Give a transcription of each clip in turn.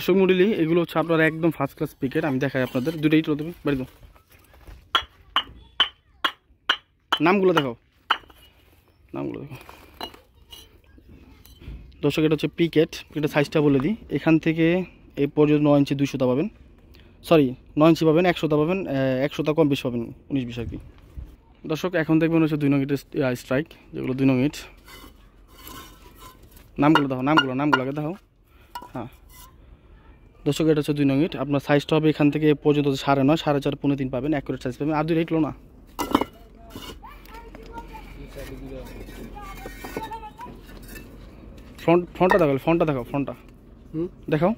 দর্শক মণ্ডলী, এগুলো হচ্ছে আপনার একদম ফার্স্ট ক্লাস পিকেট। আমি দেখাই আপনাদের, দুটোই তুলে দেবে বাড়ি দাও। নামগুলো দেখো, নামগুলো দেখো দর্শক। এটা হচ্ছে পিকেট। পিকেটের সাইজটা বলে দিই, এখান থেকে এই পর্যন্ত 9 ইঞ্চি 200 পাবেন, সরি 9 ইঞ্চি পাবেন, 100 পাবেন, 100 কম বেশি পাবেন, 19-20 আর কি। দর্শক এখন দেখবেন হচ্ছে 2 নং ইটের স্ট্রাইক, যেগুলো 2 নং ইট। নামগুলো দেখো, নামগুলো আগে দেখো। হ্যাঁ দর্শক, এটা হচ্ছে 2 নং ইট। আপনার সাইজটা হবে এখান থেকে পর্যন্ত 9.5, 4.5, 4.3 পাবেন, অ্যাকুরেট সাইজ পাবেন। আর 2 ইটলো না, ফ্রন্টটা দেখো, ফ্রন্টটা দেখাও।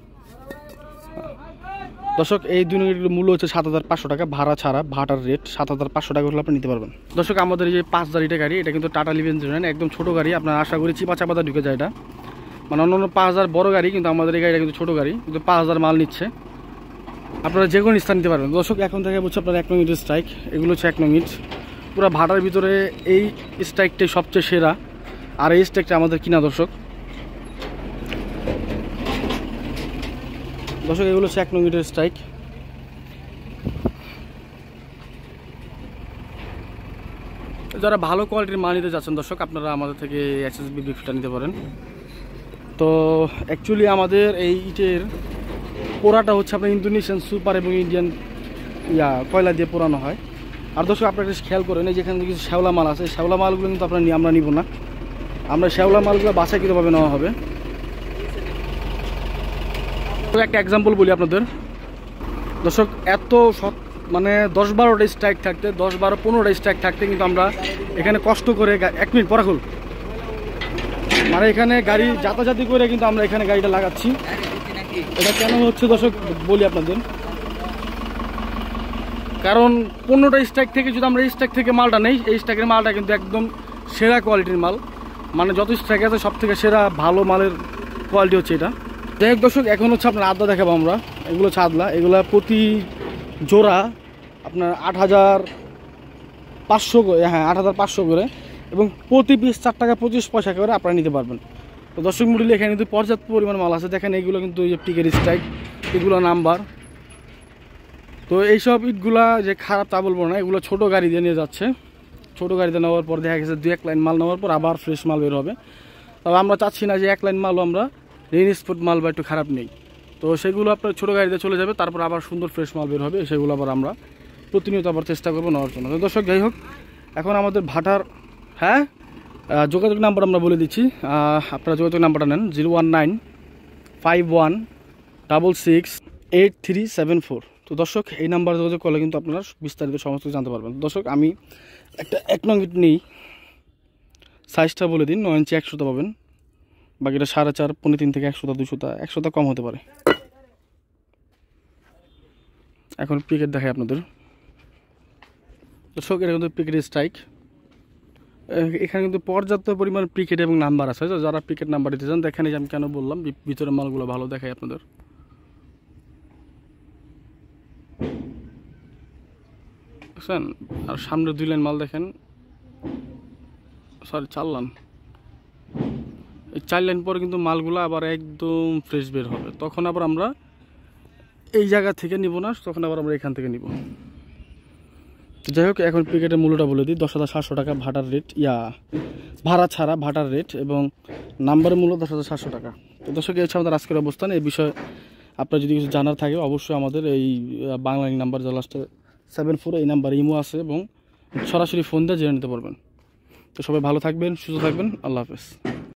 দর্শক এই 2 নং ইটের মূল্য হচ্ছে 7,500 টাকা, ভাড়া ছাড়া, ভাড়ার রেট 7,500 টাকা হলে আপনি নিতে পারবেন। দর্শক আমাদের এই যে 5,000 লিটার গাড়ি, এটা কিন্তু টাটা লিভেন একদম ছোট গাড়ি। আপনার আশা করি চিপা ঢুকে যায় এটা, মানে অন্য 5,000 বড় গাড়ি, কিন্তু আমাদের এই গাড়িটা কিন্তু ছোটো গাড়ি, কিন্তু 5,000 মাল নিচ্ছে। আপনারা যে কোনো স্থান নিতে পারবেন। দর্শক এখন থেকে বলছে আপনার 1 নং ইটের স্ট্রাইক, এগুলো হচ্ছে 1 নং ইট। পুরো ভাড়ার ভিতরে এই স্ট্রাইকটাই সবচেয়ে সেরা, আর এই স্ট্রাইকটা আমাদের কিনা। দর্শক এগুলো হচ্ছে 1 নং ইটের স্ট্রাইক। যারা ভালো কোয়ালিটির মাল নিতে যাচ্ছেন দর্শক, আপনারা আমাদের থেকে SSB ব্রিকটা নিতে পারেন। তো অ্যাকচুয়ালি আমাদের এই ইটের পোড়াটা হচ্ছে আপনার ইন্দোনেশিয়ান সুপার এবং ইন্ডিয়ান কয়লা দিয়ে পোড়ানো হয়। আর দর্শক আপনারা একটা খেয়াল করেন, এই যেখানে কিছু শ্যাওলা মাল আছে, শ্যাওলা মালগুলো কিন্তু আমরা নিব না, আমরা শ্যাওলা মালগুলো বাছাইকৃতভাবে নেওয়া হবে। তো একটা এক্সাম্পল বলি আপনাদের দর্শক, এত মানে 10-12টা স্ট্রাইক থাকতে, 10-12-15টা স্ট্রাইক থাকতে কিন্তু আমরা এখানে কষ্ট করে 1 মিনিট পরাখুল, মানে এখানে গাড়ি যাতায়াতি করে কিন্তু আমরা এখানে গাড়িটা লাগাচ্ছি। এটা কেন হচ্ছে দর্শক বলি আপনাদের, কারণ 15টা স্ট্রাইক থেকে যদি আমরা এই স্ট্রাইক থেকে মালটা নেই, এই স্ট্রাইকের মালটা কিন্তু একদম সেরা কোয়ালিটির মাল, মানে যত স্ট্রাইক আছে সব থেকে সেরা ভালো মালের কোয়ালিটি হচ্ছে এটা। যাই হোক দর্শক, এখন হচ্ছে আপনার আদলা দেখাবো আমরা। এগুলো হচ্ছে আদলা, এগুলো প্রতি জোড়া আপনার 8,500 করে, হ্যাঁ 8,500 করে, এবং প্রতি পিস 4 টাকা 25 পয়সা করে আপনারা নিতে পারবেন। তো দর্শক মূল্য এখানে কিন্তু পর্যাপ্ত পরিমাণ মাল আছে। দেখেন এগুলো কিন্তু এই যে পিকের স্ট্রাইক, এগুলো নাম্বার। তো এইসব ইটগুলা যে খারাপ তা বলবো না, এগুলো ছোটো গাড়ি দিয়ে নিয়ে যাচ্ছে। ছোটো গাড়িতে নেওয়ার পর দেখা গেছে 2-1 লাইন মাল নেওয়ার পর আবার ফ্রেশ মাল বের হবে। তবে আমরা চাচ্ছি না যে 1 লাইন মালও আমরা রেইন স্পট মাল বা একটু খারাপ নেই। তো সেগুলো আপনার ছোটো গাড়িতে চলে যাবে, তারপর আবার সুন্দর ফ্রেশ মাল বের হবে, সেগুলো আবার আমরা প্রতিনিয়ত আবার চেষ্টা করবো নেওয়ার জন্য। তো দর্শক যাই হোক, এখন আমাদের ভাটার যোগাযোগ নাম্বার আমরা বলে দিচ্ছি, আপনারা যোগাযোগ নাম্বারটা নেন 01951668374। তো দর্শক এই নাম্বার যোগাযোগ করলে কিন্তু আপনারা বিস্তারিত সমস্ত জানতে পারবেন। দর্শক আমি একটা 1 নং ইট নিই, সাইজটা বলে দিন, 9 ইঞ্চি 100 পাবেন, বাকিটা 4.5, 3.5 থেকে 100, 200 কম হতে পারে। এখন পিকেট দেখাই আপনাদের দর্শক, এটা কিন্তু পিকেটের স্ট্রাইক। এখানে কিন্তু পর্যাপ্ত পরিমাণ পিকেট এবং নাম্বার আছে। যারা পিকেট নাম্বার দিতে চান দেখেন, আমি কেন বললাম ভিতরের মালগুলো ভালো দেখাই আপনাদের। বুঝছেন? আর সামনে 2 লাইন মাল দেখেন, সরি 4 লাইন, এই 4 লাইন পরে কিন্তু মালগুলো আবার একদম ফ্রেশ বের হবে। তখন আবার আমরা এই জায়গা থেকে নিব না, তখন আবার আমরা এখান থেকে নিব। যাই হোক, এখন পিকেটের মূল্যটা বলে দিই, 10,700 টাকা ভাটার রেট, ভাড়া ছাড়া ভাটার রেট, এবং নাম্বারের মূল্য 10,700 টাকা। তো দর্শক এই হচ্ছে আমাদের আজকের অবস্থান। এই বিষয়ে আপনার যদি কিছু জানার থাকে অবশ্যই আমাদের এই বাংলা নাম্বার যা লাস্টে 74, এই নাম্বার ইমো আছে, এবং সরাসরি ফোন দিয়ে জেনে নিতে পারবেন। তো সবাই ভালো থাকবেন, সুস্থ থাকবেন, আল্লাহ হাফেজ।